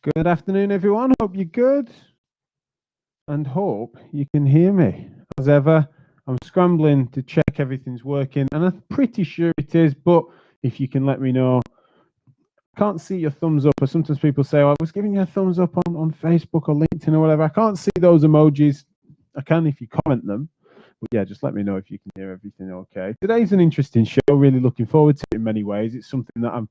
Good afternoon, everyone. Hope you're good and hope you can hear me. As ever, I'm scrambling to check everything's working, and I'm pretty sure it is, but if you can let me know. Can't see your thumbs up, or sometimes people say, oh, I was giving you a thumbs up on Facebook or LinkedIn or whatever. I can't see those emojis. I can if you comment them. But yeah, just let me know if you can hear everything okay. Today's an interesting show. Really looking forward to it in many ways. It's something that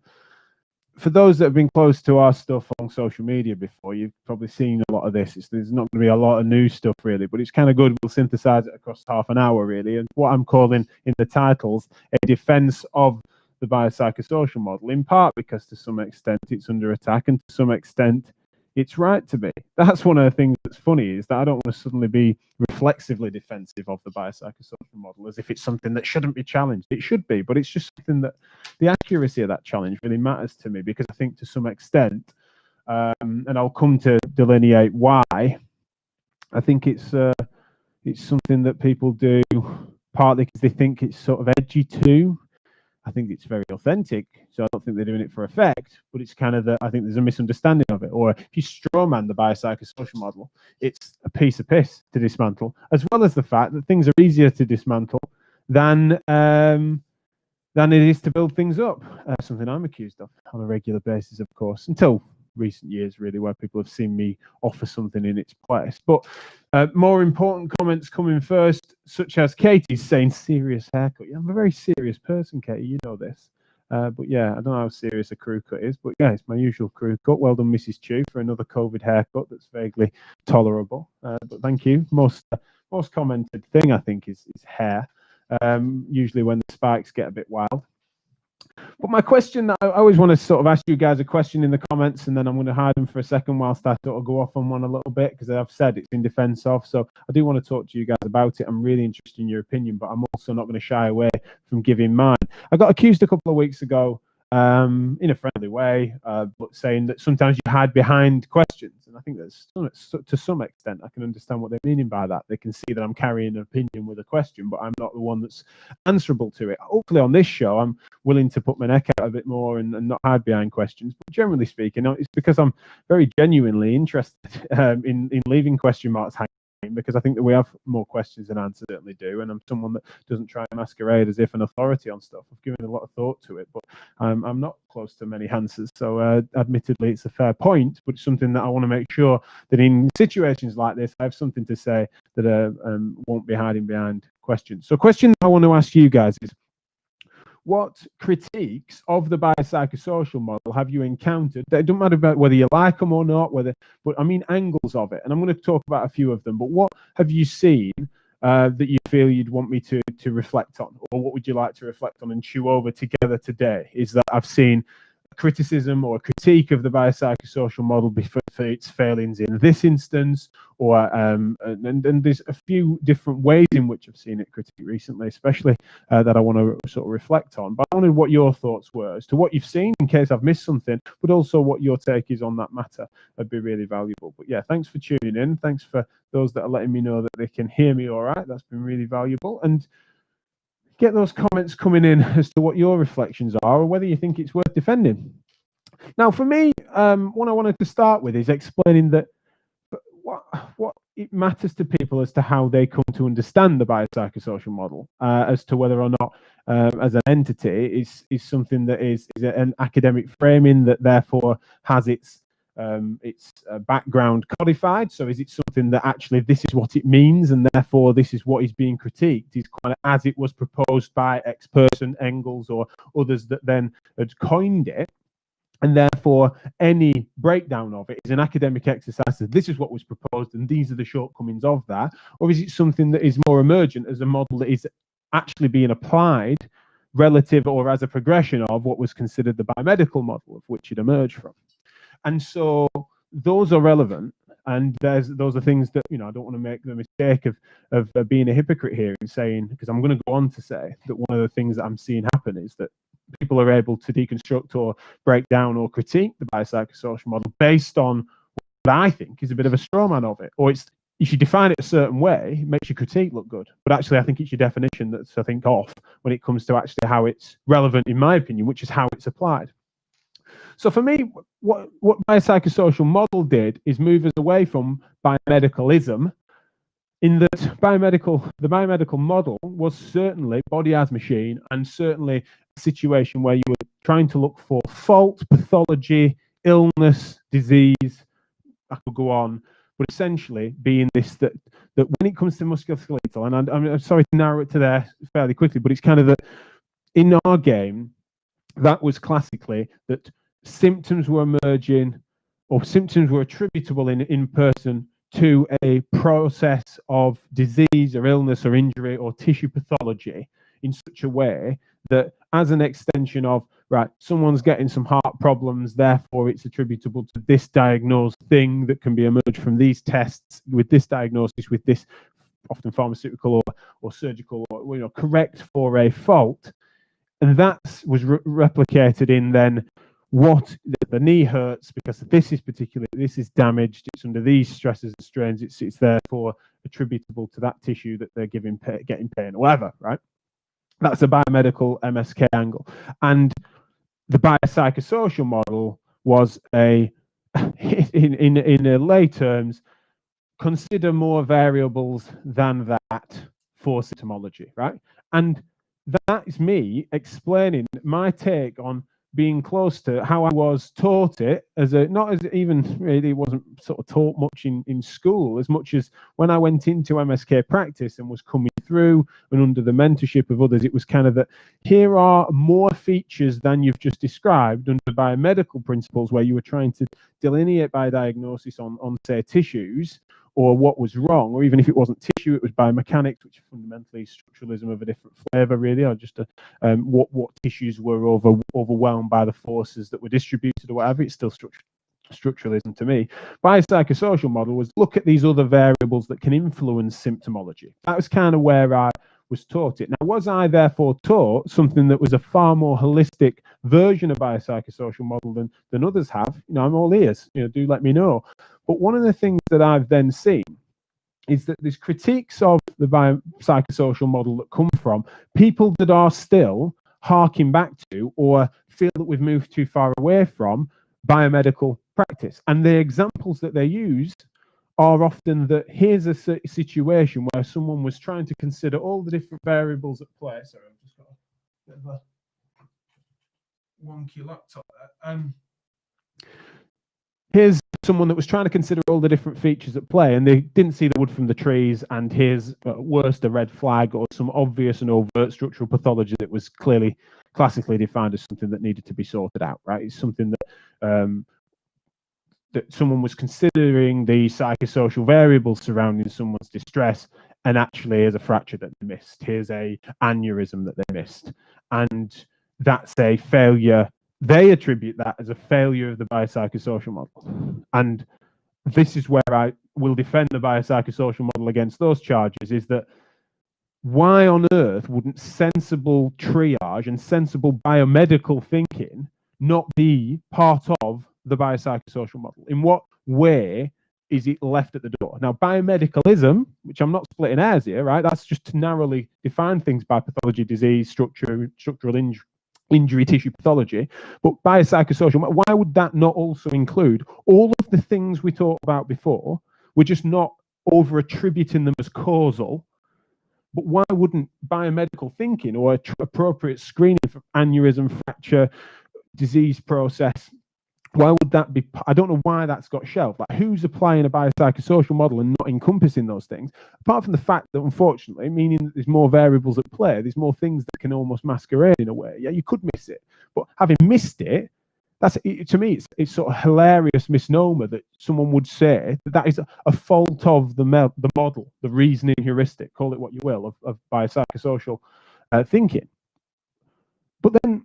for those that have been close to our stuff on social media before, you've probably seen a lot of this. There's not going to be a lot of new stuff really, but it's kind of good. We'll synthesize it across half an hour really. And what I'm calling in the titles, a defense of the biopsychosocial model, in part because to some extent it's under attack and to some extent it's right to be. That's one of the things that's funny, is that I don't want to suddenly be reflexively defensive of the biopsychosocial model as if it's something that shouldn't be challenged. It should be, but it's just something that the accuracy of that challenge really matters to me, because I think to some extent, and I'll come to delineate why, I think it's something that people do partly because they think it's sort of edgy too. I think it's very authentic, so I don't think they're doing it for effect, but it's kind of I think there's a misunderstanding of it. Or if you strawman the biopsychosocial model, it's a piece of piss to dismantle, as well as the fact that things are easier to dismantle than it is to build things up. Something I'm accused of on a regular basis, of course, until recent years, really, where people have seen me offer something in its place. But more important comments coming first, such as Katie's saying, serious haircut. Yeah, I'm a very serious person, Katie, you know this. But yeah, I don't know how serious a crew cut is, but yeah, it's my usual crew cut. Well done, Mrs. Chew, for another COVID haircut that's vaguely tolerable. But thank you. Most commented thing, I think, is hair. Usually when the spikes get a bit wild. But my question, I always want to sort of ask you guys a question in the comments, and then I'm going to hide them for a second whilst I sort of go off on one a little bit, because I've said it's in defense of. So I do want to talk to you guys about it. I'm really interested in your opinion, but I'm also not going to shy away from giving mine. I got accused a couple of weeks ago, in a friendly way, but saying that sometimes you hide behind questions. And I think that's, to some extent, I can understand what they're meaning by that. They can see that I'm carrying an opinion with a question, but I'm not the one that's answerable to it. Hopefully on this show, I'm willing to put my neck out a bit more and not hide behind questions. But generally speaking, it's because I'm very genuinely interested in leaving question marks hanging, because I think that we have more questions than answers, certainly do, and I'm someone that doesn't try and masquerade as if an authority on stuff. I've given a lot of thought to it, but I'm not close to many answers, so admittedly it's a fair point, but it's something that I want to make sure that in situations like this I have something to say that won't be hiding behind questions. So a question I want to ask you guys is, what critiques of the biopsychosocial model have you encountered? It doesn't matter about whether you like them or not, but I mean angles of it. And I'm going to talk about a few of them. But what have you seen that you feel you'd want me to reflect on? Or what would you like to reflect on and chew over together today? Is that I've seen criticism or critique of the biopsychosocial model for its failings in this instance, or and there's a few different ways in which I've seen it critiqued recently, especially that I want to sort of reflect on. But I wondered what your thoughts were as to what you've seen, in case I've missed something, but also what your take is on that matter. That'd be really valuable. But yeah, thanks for tuning in. Thanks for those that are letting me know that they can hear me all right. That's been really valuable. And get those comments coming in as to what your reflections are, or whether you think it's worth defending. Now, for me, what I wanted to start with is explaining that what it matters to people as to how they come to understand the biopsychosocial model, as to whether or not, as an entity, is something that is an academic framing that therefore has its background codified. So is it something that actually this is what it means, and therefore this is what is being critiqued, is kind of as it was proposed by X person, Engels, or others that then had coined it, and therefore any breakdown of it is an academic exercise. So this is what was proposed and these are the shortcomings of that? Or is it something that is more emergent as a model that is actually being applied relative or as a progression of what was considered the biomedical model of which it emerged from? And so those are relevant, and those are things that, I don't want to make the mistake of being a hypocrite here and saying, because I'm going to go on to say that one of the things that I'm seeing happen is that people are able to deconstruct or break down or critique the biopsychosocial model based on what I think is a bit of a straw man of it, or if you define it a certain way, it makes your critique look good. But actually, I think it's your definition that's, I think, off when it comes to actually how it's relevant, in my opinion, which is how it's applied. So for me, what biopsychosocial model did is move us away from biomedicalism, in that the biomedical model was certainly body as machine, and certainly a situation where you were trying to look for fault, pathology, illness, disease. I could go on, but essentially being this that when it comes to musculoskeletal, and I'm sorry to narrow it to there fairly quickly, but it's kind of that in our game, that was classically that symptoms were emerging, or symptoms were attributable in person to a process of disease or illness or injury or tissue pathology in such a way that, as an extension of, right, someone's getting some heart problems, therefore it's attributable to this diagnosed thing that can be emerged from these tests with this diagnosis, with this often pharmaceutical or surgical, or, you know, correct for a fault. And that was replicated in then what the knee hurts because this is damaged, it's under these stresses and strains, it's therefore attributable to that tissue that they're getting pain, or whatever, right? That's a biomedical MSK angle. And the biopsychosocial model was in lay terms, consider more variables than that for symptomology, right? And that is me explaining my take on being close to how I was taught it, as a, not as even really wasn't sort of taught much in school, as much as when I went into MSK practice and was coming through and under the mentorship of others, it was kind of that here are more features than you've just described under biomedical principles, where you were trying to delineate by diagnosis on say tissues, or what was wrong, or even if it wasn't tissue, it was biomechanics, which is fundamentally structuralism of a different flavour, really, or just what tissues were overwhelmed by the forces that were distributed or whatever. It's still structuralism to me. Biopsychosocial model was look at these other variables that can influence symptomology. That was kind of where I was taught it. Now, was I therefore taught something that was a far more holistic version of biopsychosocial model than others have? You know, I'm all ears. You know, do let me know. But one of the things that I've then seen is that there's critiques of the biopsychosocial model that come from people that are still harking back to or feel that we've moved too far away from biomedical practice. And the examples that they use are often that here's a situation where someone was trying to consider all the different variables at play. Sorry, I've just got a bit of a wonky laptop there. Here's someone that was trying to consider all the different features at play, and they didn't see the wood from the trees, and here's worst a red flag or some obvious and overt structural pathology that was clearly classically defined as something that needed to be sorted out, right? It's something that that someone was considering the psychosocial variables surrounding someone's distress, and actually as a fracture that they missed. Here's a aneurysm that they missed, and that's a failure. They attribute that as a failure of the biopsychosocial model. And this is where I will defend the biopsychosocial model against those charges, is that why on earth wouldn't sensible triage and sensible biomedical thinking not be part of the biopsychosocial model? In what way is it left at the door? Now, biomedicalism, which I'm not splitting hairs here, right? That's just to narrowly define things by pathology, disease, structural injury, tissue pathology. But biopsychosocial, why would that not also include all of the things we talked about before? We're just not over attributing them as causal. But why wouldn't biomedical thinking or appropriate screening for aneurysm, fracture, disease process, why would that be? I don't know why that's got shelved. Like, who's applying a biopsychosocial model and not encompassing those things? Apart from the fact that, unfortunately, meaning that there's more variables at play, there's more things that can almost masquerade in a way. Yeah, you could miss it, but having missed it, that's, to me, it's sort of hilarious misnomer that someone would say that is a fault of the model, the reasoning heuristic, call it what you will, of biopsychosocial thinking. But then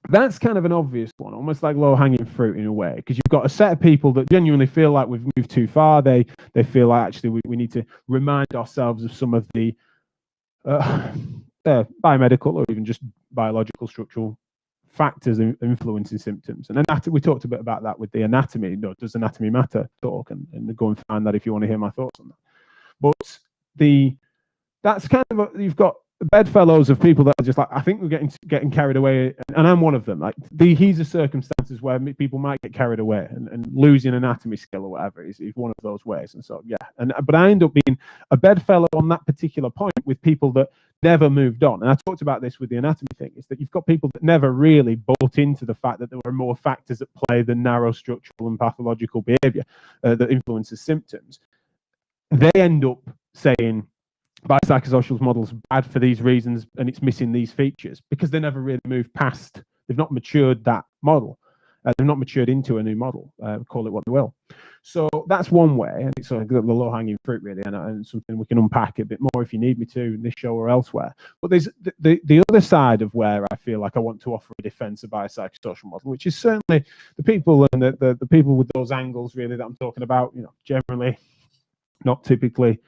that's kind of an obvious one, almost like low-hanging fruit in a way, because you've got a set of people that genuinely feel like we've moved too far. They feel like actually we need to remind ourselves of some of the biomedical or even just biological structural factors influencing symptoms. And we talked a bit about that with the anatomy. You know, does anatomy matter talk, and go and find that if you want to hear my thoughts on that. But that's kind of you've got bedfellows of people that are just like, I think we're getting carried away, and I'm one of them. Like these are circumstances where people might get carried away, and losing anatomy skill or whatever is one of those ways. And so but I end up being a bedfellow on that particular point with people that never moved on. And I talked about this with the anatomy thing, is that you've got people that never really bought into the fact that there were more factors at play than narrow structural and pathological behavior that influences symptoms. They end up saying biopsychosocial model's bad for these reasons and it's missing these features, because they never really moved past, they've not matured that model. They've not matured into a new model, call it what they will. So that's one way, and it's sort of the low-hanging fruit, really, and something we can unpack a bit more if you need me to in this show or elsewhere. But there's the other side of where I feel like I want to offer a defense of biopsychosocial model, which is certainly the people and the people with those angles, really, that I'm talking about, generally not typically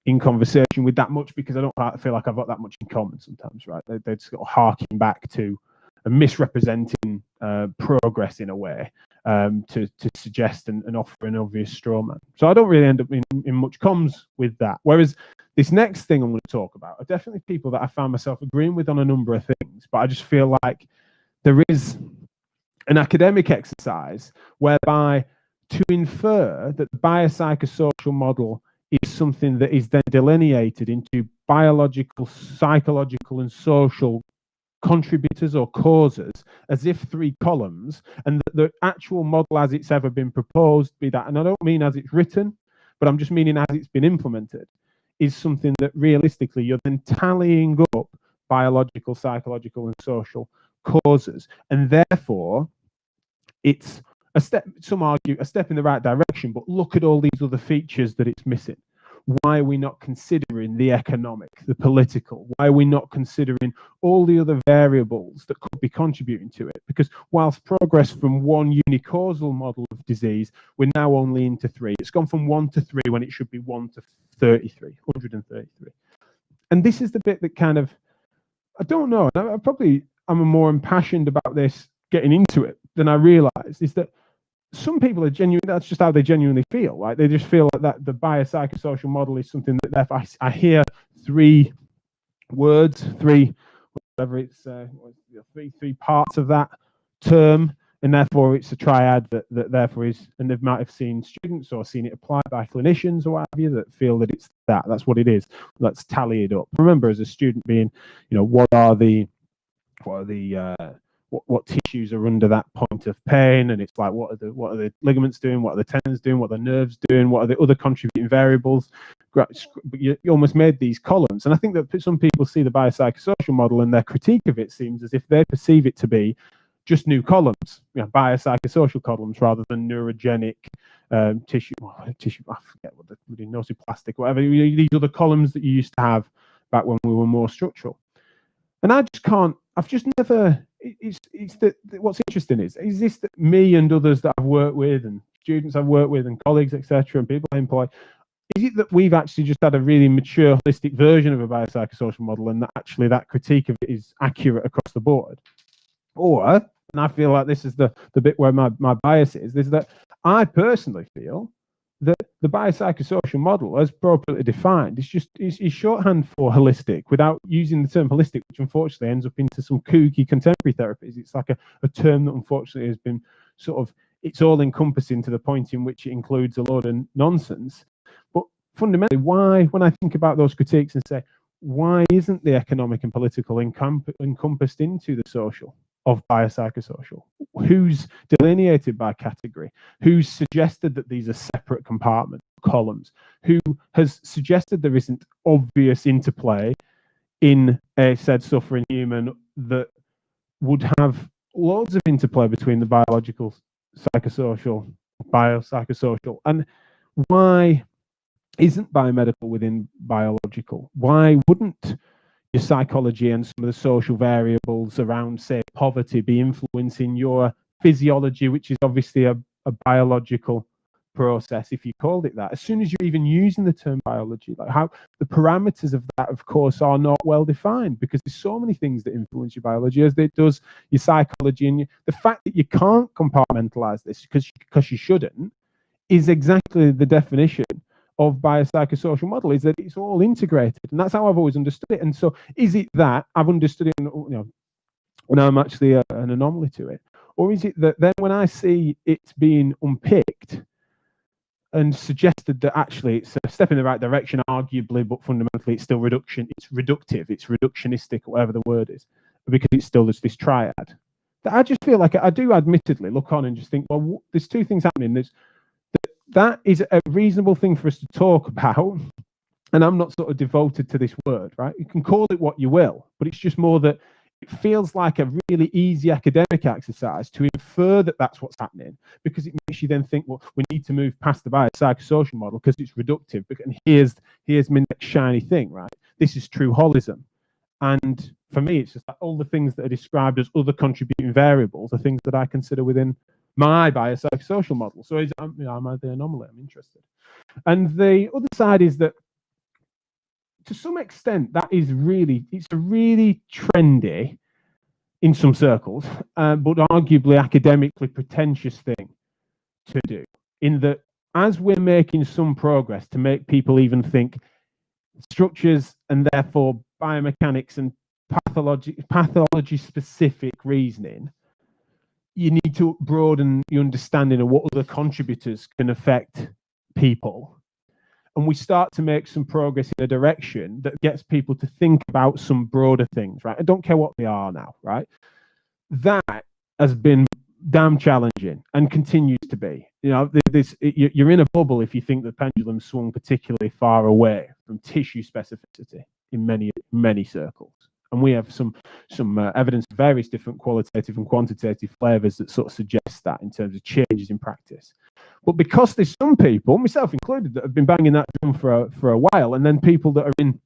in conversation with that much, because I don't feel like I've got that much in common sometimes, right? They're just sort of harking back to and misrepresenting progress in a way to suggest and offer an obvious straw man. So I don't really end up in much comms with that. Whereas this next thing I'm going to talk about are definitely people that I found myself agreeing with on a number of things, but I just feel like there is an academic exercise whereby to infer that the biopsychosocial model is something that is then delineated into biological, psychological, and social contributors or causes, as if 3 columns, and the actual model as it's ever been proposed, be that, and I don't mean as it's written, but I'm just meaning as it's been implemented, is something that realistically you're then tallying up biological, psychological, and social causes, and therefore it's a step, some argue, a step in the right direction, but look at all these other features that it's missing. Why are we not considering the economic, the political? Why are we not considering all the other variables that could be contributing to it? Because whilst progress from one unicausal model of disease, we're now only into 3. It's gone from 1 to 3 when it should be 1 to 33, 133. And this is the bit that kind of, I don't know, I'm more impassioned about this getting into it than I realized, is that some people are genuine, that's just how they genuinely feel, right? They just feel like that the biopsychosocial model is something that, therefore, I hear 3 words, 3, whatever it's, 3 parts of that term, and therefore it's a triad that therefore is, and they might have seen students or seen it applied by clinicians or what have you that feel that it's that's what it is. Let's tally it up. Remember, as a student being, what tissues are under that point of pain, and it's like what are the ligaments doing, what are the tendons doing, what are the nerves doing, what are the other contributing variables. You almost made these columns, and I think that some people see the biopsychosocial model and their critique of it seems as if they perceive it to be just new columns, biopsychosocial columns, rather than neurogenic tissue. I forget what the nociplastic, whatever, these other columns that you used to have back when we were more structural. And I just can't. I've just never. It's that what's interesting is this that me and others that I've worked with, and students I've worked with, and colleagues, etc., and people I employ, is it that we've actually just had a really mature, holistic version of a biopsychosocial model, and that actually that critique of it is accurate across the board? Or, and I feel like this is the bit where my bias is that I personally feel that the biopsychosocial model, as appropriately defined, is shorthand for holistic, without using the term holistic, which unfortunately ends up into some kooky contemporary therapies. It's like a term that unfortunately has been sort of, it's all encompassing to the point in which it includes a load of nonsense. But fundamentally, why, when I think about those critiques and say, why isn't the economic and political encompassed into the social of biopsychosocial? Who's delineated by category? Who's suggested that these are separate compartments, columns? Who has suggested there isn't obvious interplay in a said suffering human that would have loads of interplay between the biological, psychosocial, biopsychosocial? And why isn't biomedical within biological? Why wouldn't your psychology and some of the social variables around, say, poverty be influencing your physiology, which is obviously a biological process, if you called it that? As soon as you're even using the term biology, like how the parameters of that, of course, are not well defined, because there's so many things that influence your biology as it does your psychology. And the fact that you can't compartmentalize this because you shouldn't is exactly the definition of biopsychosocial model is that it's all integrated, and that's how I've always understood it. And so, is it that I've understood it, when I'm actually an anomaly to it, or is it that then when I see it being unpicked and suggested that actually it's a step in the right direction, arguably, but fundamentally it's still reductive, it's reductionistic, whatever the word is, because it's still this triad. That I just feel like I do admittedly look on and just think, well, there's two things happening. That is a reasonable thing for us to talk about, and I'm not sort of devoted to this word, right? You can call it what you will, but it's just more that it feels like a really easy academic exercise to infer that that's what's happening, because it makes you then think, well, we need to move past the biopsychosocial model because it's reductive. And here's my next shiny thing, right? This is true holism. And for me, it's just that all the things that are described as other contributing variables are things that I consider within my biopsychosocial model. So am I the anomaly? I'm interested. And the other side is that, to some extent, it's a really trendy, in some circles, but arguably academically pretentious thing to do, in that as we're making some progress to make people even think structures and therefore biomechanics and pathology specific reasoning, you need to broaden your understanding of what other contributors can affect people. And we start to make some progress in a direction that gets people to think about some broader things, right? I don't care what they are now, right? That has been damn challenging and continues to be. You're in a bubble if you think the pendulum swung particularly far away from tissue specificity in many circles. And we have some evidence of various different qualitative and quantitative flavors that sort of suggest that in terms of changes in practice. But because there's some people, myself included, that have been banging that drum for a while, and then people that are in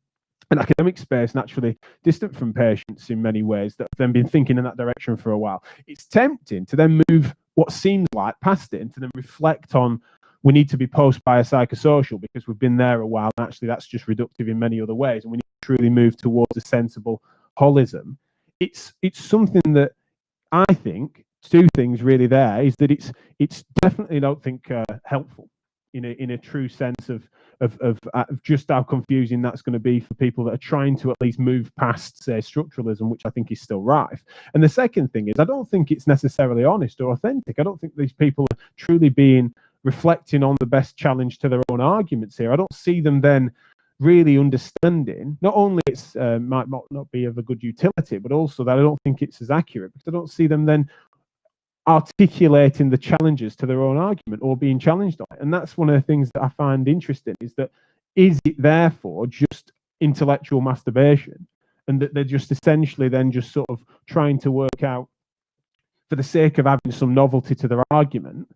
an academic space naturally distant from patients in many ways that have then been thinking in that direction for a while, it's tempting to then move what seems like past it and to then reflect on, we need to be post-biopsychosocial because we've been there a while, and actually that's just reductive in many other ways, and we need to truly move towards a sensible holism. It's something that I think, two things really there, is that it's definitely, I don't think, helpful in a true sense of just how confusing that's going to be for people that are trying to at least move past, say, structuralism, which I think is still rife. And the second thing is, I don't think it's necessarily honest or authentic. I don't think these people are truly reflecting on the best challenge to their own arguments here. I don't see them then really understanding, not only it's might not be of a good utility, but also that I don't think it's as accurate, because I don't see them then articulating the challenges to their own argument or being challenged on it. And that's one of the things that I find interesting, is that, is it therefore just intellectual masturbation, and that they're just essentially then just sort of trying to work out, for the sake of having some novelty to their argument,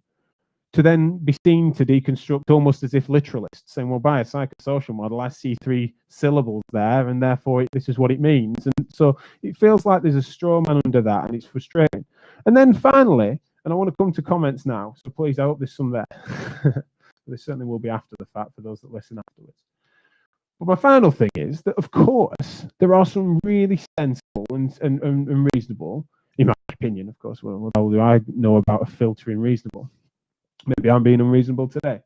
to then be seen to deconstruct almost as if literalists, saying, well, by a psychosocial model, I see 3 syllables there, and therefore this is what it means. And so it feels like there's a straw man under that, and it's frustrating. And then finally, and I want to come to comments now, so please, I hope there's some there. There certainly will be after the fact for those that listen afterwards. But my final thing is that, of course, there are some really sensible and reasonable, in my opinion, of course, what do I know about a filtering reasonable? Maybe I'm being unreasonable today.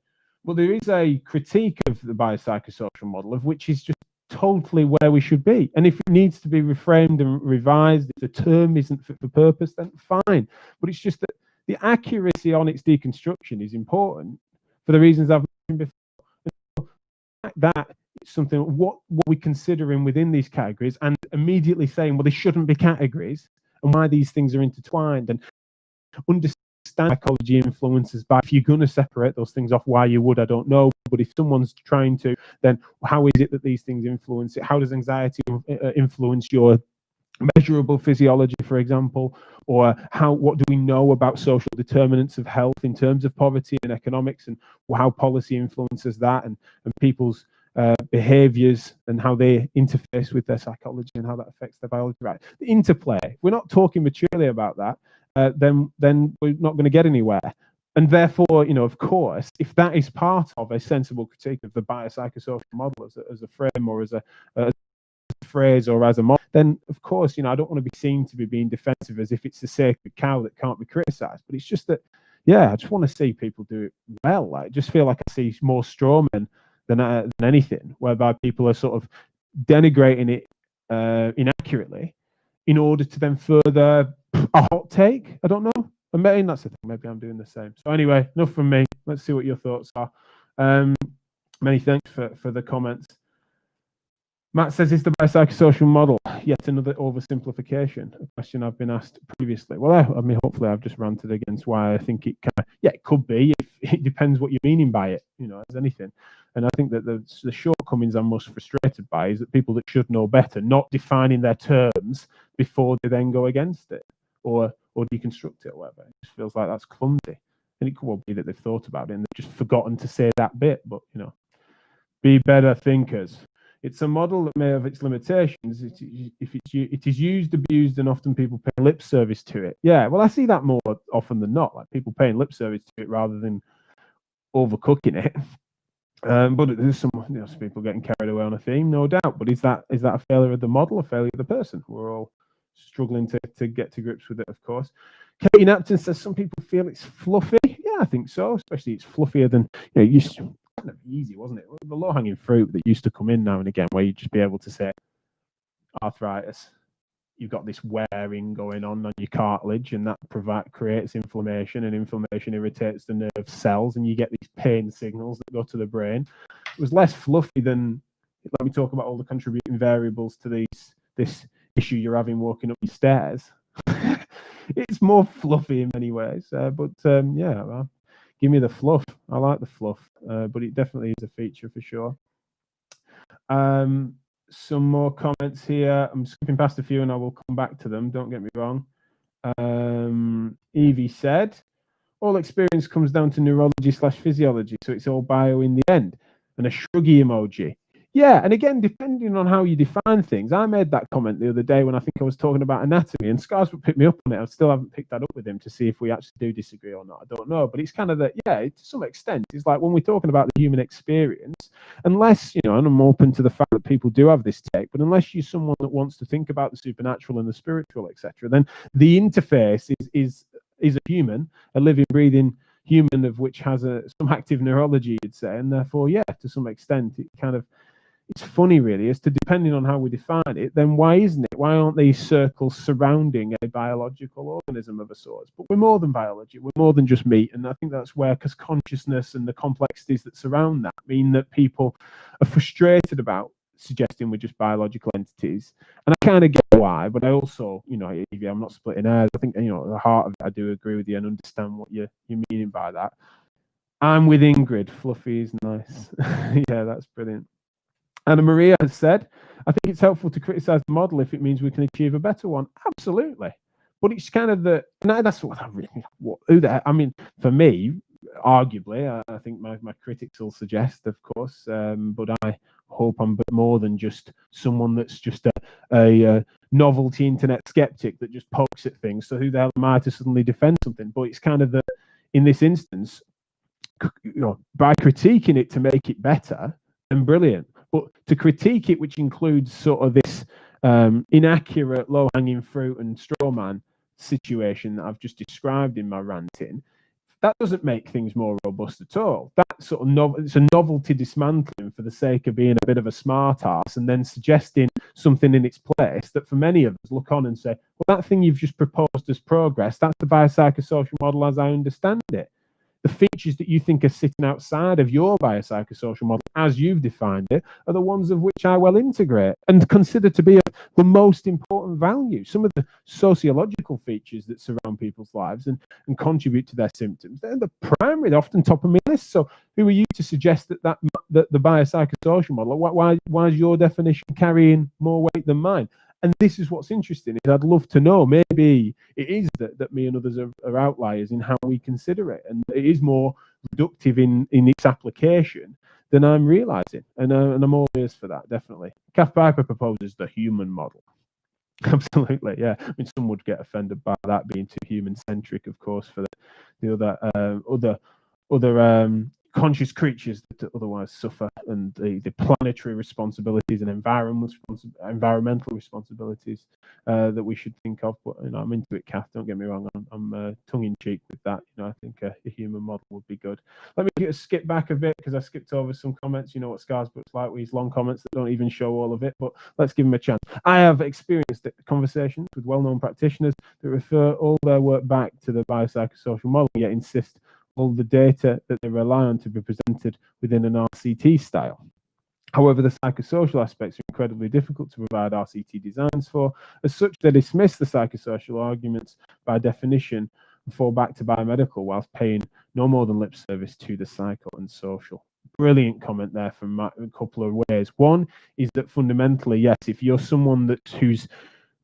But there is a critique of the biopsychosocial model, of which is just totally where we should be. And if it needs to be reframed and revised, if the term isn't fit for purpose, then fine. But it's just that the accuracy on its deconstruction is important for the reasons I've mentioned before. That is something, what we're considering within these categories, and immediately saying, well, they shouldn't be categories, and why these things are intertwined, and understand psychology influences. But if you're going to separate those things off, why you would, I don't know. But if someone's trying to, then how is it that these things influence it? How does anxiety influence your measurable physiology, for example? Or what do we know about social determinants of health in terms of poverty and economics, and how policy influences that, and people's behaviors and how they interface with their psychology and how that affects their biology, right? The interplay. If we're not talking maturely about that, then we're not going to get anywhere. And therefore, of course, if that is part of a sensible critique of the biopsychosocial model as a frame, or as a phrase, or as a model, then of course, I don't want to be seen to be being defensive as if it's a sacred cow that can't be criticized. But it's just that, yeah, I just want to see people do it well. I just feel like I see more strawmen than anything, whereby people are sort of denigrating it inaccurately in order to then further a hot take. I don't know. I mean, that's the thing. Maybe I'm doing the same. So anyway, enough from me. Let's see what your thoughts are. Many thanks for the comments. Matt says, is the biopsychosocial model yet another oversimplification? A question I've been asked previously. Well, I mean, hopefully I've just ranted against why I think it can. Yeah, it could be. It depends what you're meaning by it, as anything. And I think that the shortcomings I'm most frustrated by is that people that should know better, not defining their terms before they then go against it or deconstruct it or whatever. It just feels like that's clumsy. And it could well be that they've thought about it and they've just forgotten to say that bit. But, be better thinkers. It's a model that may have its limitations. It is used, abused, and often people pay lip service to it. Yeah, well, I see that more often than not, like people paying lip service to it rather than overcooking it. But there's some people getting carried away on a theme, no doubt. But is that a failure of the model, a failure of the person? We're all struggling to get to grips with it, of course. Katie Napton says some people feel it's fluffy. Yeah, I think so. Especially it's fluffier than kind of easy, wasn't it? The low-hanging fruit that used to come in now and again, where you'd just be able to say arthritis, you've got this wearing going on your cartilage, and that creates inflammation, and inflammation irritates the nerve cells, and you get these pain signals that go to the brain. It was less fluffy than, let me talk about all the contributing variables to this issue you're having walking up your stairs. It's more fluffy in many ways, but yeah, well, give me the fluff. I like the fluff, but it definitely is a feature for sure. Some more comments here. I'm skipping past a few and I will come back to them. Don't get me wrong. Evie said, all experience comes down to neurology/physiology, so it's all bio in the end. And a shruggy emoji. Yeah, and again, depending on how you define things, I made that comment the other day when I think I was talking about anatomy, and Scars would pick me up on it. I still haven't picked that up with him to see if we actually do disagree or not. I don't know, but it's kind of that, yeah, to some extent, it's like when we're talking about the human experience, unless, and I'm open to the fact that people do have this take, but unless you're someone that wants to think about the supernatural and the spiritual, etc., then the interface is a human, a living, breathing human of which has some active neurology, you'd say, and therefore, yeah, to some extent, it kind of, it's funny really as to, depending on how we define it, then why isn't it? Why aren't these circles surrounding a biological organism of a sort? But we're more than biology, we're more than just meat, and I think that's where, because consciousness and the complexities that surround that mean that people are frustrated about suggesting we're just biological entities. And I kind of get why, but I also, I'm not splitting hairs. I think, at the heart of it, I do agree with you and understand what you're meaning by that. I'm with Ingrid. Fluffy is nice. Yeah, that's brilliant. Anna Maria has said, I think it's helpful to criticize the model if it means we can achieve a better one. Absolutely. But it's kind of that's what I really, I mean, for me, arguably, I think my critics will suggest, of course, but I hope I'm a bit more than just someone that's just a novelty internet skeptic that just pokes at things. So who the hell am I to suddenly defend something? But it's kind of that in this instance, by critiquing it to make it better, then brilliant. But to critique it, which includes sort of this inaccurate, low-hanging fruit and straw man situation that I've just described in my ranting, that doesn't make things more robust at all. That sort of it's a novelty dismantling for the sake of being a bit of a smart ass and then suggesting something in its place that for many of us look on and say, well, that thing you've just proposed as progress, that's the biopsychosocial model as I understand it. The features that you think are sitting outside of your biopsychosocial model, as you've defined it, are the ones of which I will integrate and consider to be the most important value. Some of the sociological features that surround people's lives and contribute to their symptoms, they're the primary, they're often top of my list. So who are you to suggest that the biopsychosocial model, why is your definition carrying more weight than mine? And this is what's interesting, is I'd love to know, maybe it is that me and others are outliers in how we consider it. And it is more reductive in its application than I'm realizing. And I'm all ears for that, definitely. Kath Piper proposes the human model. Absolutely, yeah. I mean, some would get offended by that being too human-centric, of course, for the other conscious creatures that otherwise suffer, and the planetary responsibilities and environmental responsibilities that we should think of. But I'm into it, Kath. Don't get me wrong. I'm tongue in cheek with that. I think a human model would be good. Let me skip back a bit because I skipped over some comments. You know what Scarsbook's like with these long comments that don't even show all of it. But let's give him a chance. I have experienced conversations with well-known practitioners that refer all their work back to the biopsychosocial model, yet insist all the data that they rely on to be presented within an RCT style. However, the psychosocial aspects are incredibly difficult to provide RCT designs for. As such, they dismiss the psychosocial arguments by definition and fall back to biomedical, whilst paying no more than lip service to the psycho and social. Brilliant comment there from Matt in a couple of ways. One is that fundamentally, yes, if you're someone whose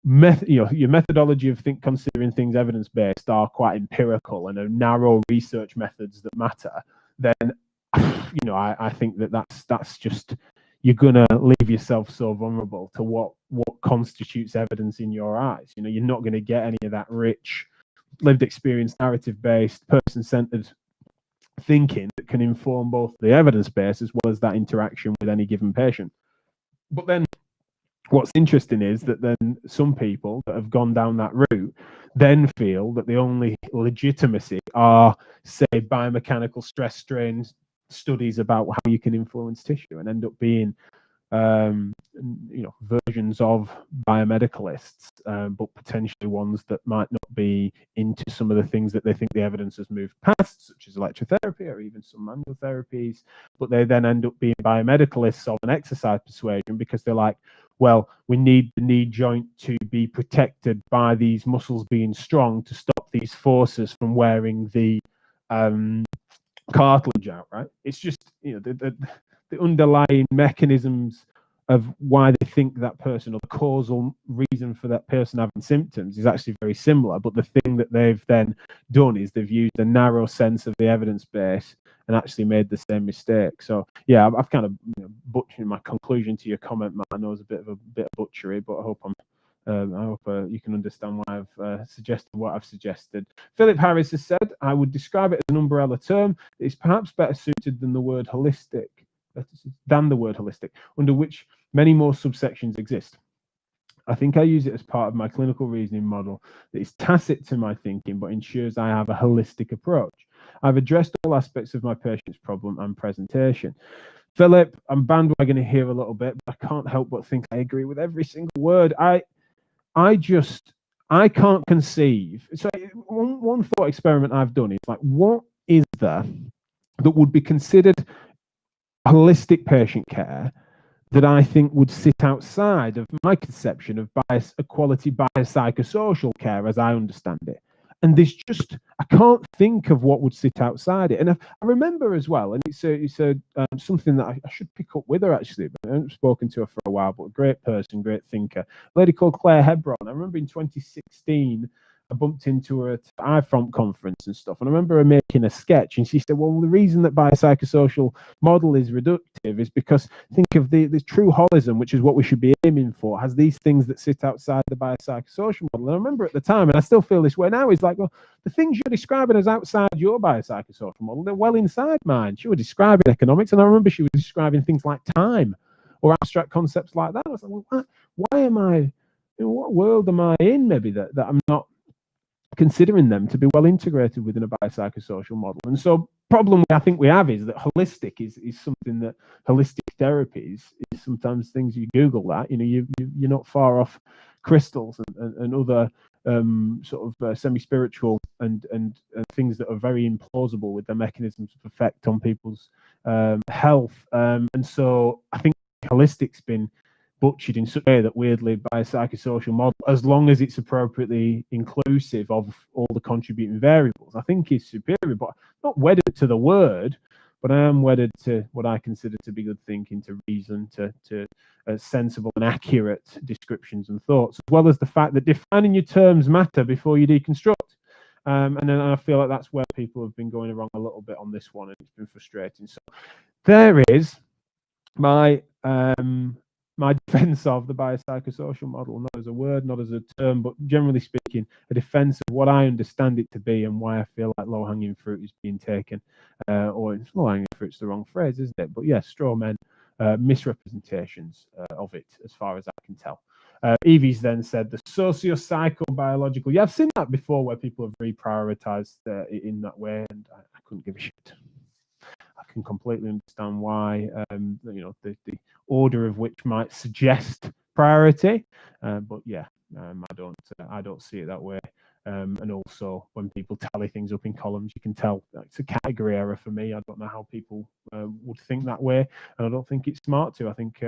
your methodology of considering things evidence-based are quite empirical and are narrow research methods that matter, then I think that's just, you're gonna leave yourself so vulnerable to what constitutes evidence in your eyes. You're not going to get any of that rich lived experience, narrative-based, person-centered thinking that can inform both the evidence base as well as that interaction with any given patient. But then what's interesting is that then some people that have gone down that route then feel that the only legitimacy are, say, biomechanical stress strain studies about how you can influence tissue, and end up being versions of biomedicalists, but potentially ones that might not be into some of the things that they think the evidence has moved past, such as electrotherapy or even some manual therapies. But they then end up being biomedicalists of an exercise persuasion because they're like, well, we need the knee joint to be protected by these muscles being strong to stop these forces from wearing the cartilage out, right? It's just, the underlying mechanisms of why they think that person, or the causal reason for that person having symptoms, is actually very similar. But the thing that they've then done is they've used a narrow sense of the evidence base and actually made the same mistake. So yeah, I've kind of butchered my conclusion to your comment, Matt. I know it's a bit of butchery, but I hope you can understand why I've suggested what I've suggested. Philip Harris has said, I would describe it as an umbrella term that is perhaps better suited than the word holistic, under which many more subsections exist. I think I use it as part of my clinical reasoning model that is tacit to my thinking, but ensures I have a holistic approach. I've addressed all aspects of my patient's problem and presentation. Philip, I'm bandwagoning here a little bit, but I can't help but think I agree with every single word. I can't conceive. So one thought experiment I've done is like, what is there that would be considered holistic patient care that I think would sit outside of my conception of quality biopsychosocial care as I understand it? And there's just, I can't think of what would sit outside it. And I remember as well, and it's something that I should pick up with her actually, but I haven't spoken to her for a while, but a great person, great thinker, a lady called Claire Hebron. I remember in 2016, I bumped into her at IFROMP conference and stuff, and I remember her making a sketch, and she said, well, the reason that biopsychosocial model is reductive is because think of the true holism, which is what we should be aiming for, has these things that sit outside the biopsychosocial model. And I remember at the time, and I still feel this way now, is like, well, the things you're describing as outside your biopsychosocial model, they're well inside mine. She was describing economics, and I remember she was describing things like time or abstract concepts like that. I was like, well, why am I, in what world am I in, maybe that I'm not considering them to be well integrated within a biopsychosocial model? And so problem I think we have is that holistic is something that holistic therapies is sometimes things you Google that, you're not far off crystals and other sort of semi-spiritual and things that are very implausible with their mechanisms of effect on people's health. And so I think holistic's been butchered in such a way that weirdly biopsychosocial model, as long as it's appropriately inclusive of all the contributing variables, I think is superior. But not wedded to the word, but I am wedded to what I consider to be good thinking, to reason, to sensible and accurate descriptions and thoughts, as well as the fact that defining your terms matter before you deconstruct. And then I feel like that's where people have been going wrong a little bit on this one, and it's been frustrating. So there is my my defense of the biopsychosocial model, not as a word, not as a term, but generally speaking, a defense of what I understand it to be and why I feel like low-hanging fruit is being taken. Or low-hanging fruit's the wrong phrase, isn't it? But yes, straw men, misrepresentations of it, as far as I can tell. Evie's then said the socio-psycho-biological. Yeah, I've seen that before where people have reprioritized it in that way, and I couldn't give a shit. I can completely understand why, the order of which might suggest priority, but yeah, I don't see it that way. And also, when people tally things up in columns, you can tell it's a category error for me. I don't know how people would think that way, and I don't think it's smart to. I think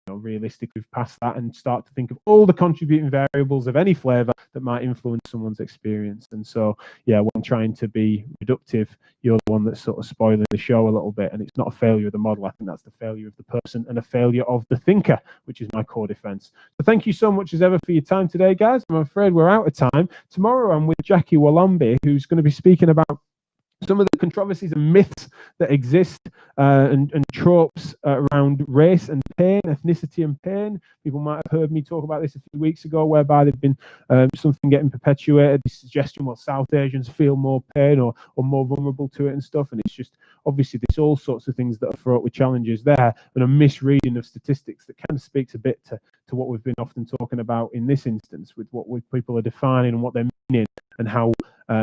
realistically, we've passed that and start to think of all the contributing variables of any flavour that might influence someone's experience. And so, yeah, when trying to be reductive, you're the one that's sort of spoiling the show a little bit. And it's not a failure of the model. I think that's the failure of the person and a failure of the thinker, which is my core defence. So thank you so much as ever for your time today, guys. I'm afraid we're out of time. Tomorrow I'm with Jackie Walombi, who's going to be speaking about some of the controversies and myths that exist and tropes around race and pain, ethnicity and pain. People might have heard me talk about this a few weeks ago, whereby there've been something getting perpetuated, this suggestion, well, South Asians feel more pain or more vulnerable to it and stuff. And it's just, obviously, there's all sorts of things that are fraught with challenges there, and a misreading of statistics that kind of speaks a bit to what we've been often talking about in this instance, with what people are defining and what they're meaning, and how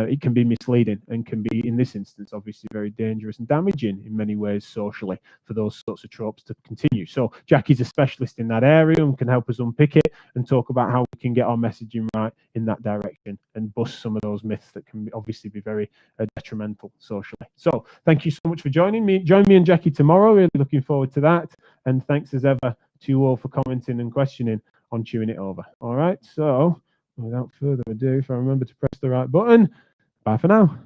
it can be misleading and can be, in this instance, obviously very dangerous and damaging in many ways socially for those sorts of tropes to continue. So Jackie's a specialist in that area and can help us unpick it and talk about how we can get our messaging right in that direction and bust some of those myths that can obviously be very detrimental socially. So thank you so much for joining me. Join me and Jackie tomorrow. Really looking forward to that. And thanks as ever to you all for commenting and questioning on Chewing It Over. All right, so without further ado, if I remember to press the right button, bye for now.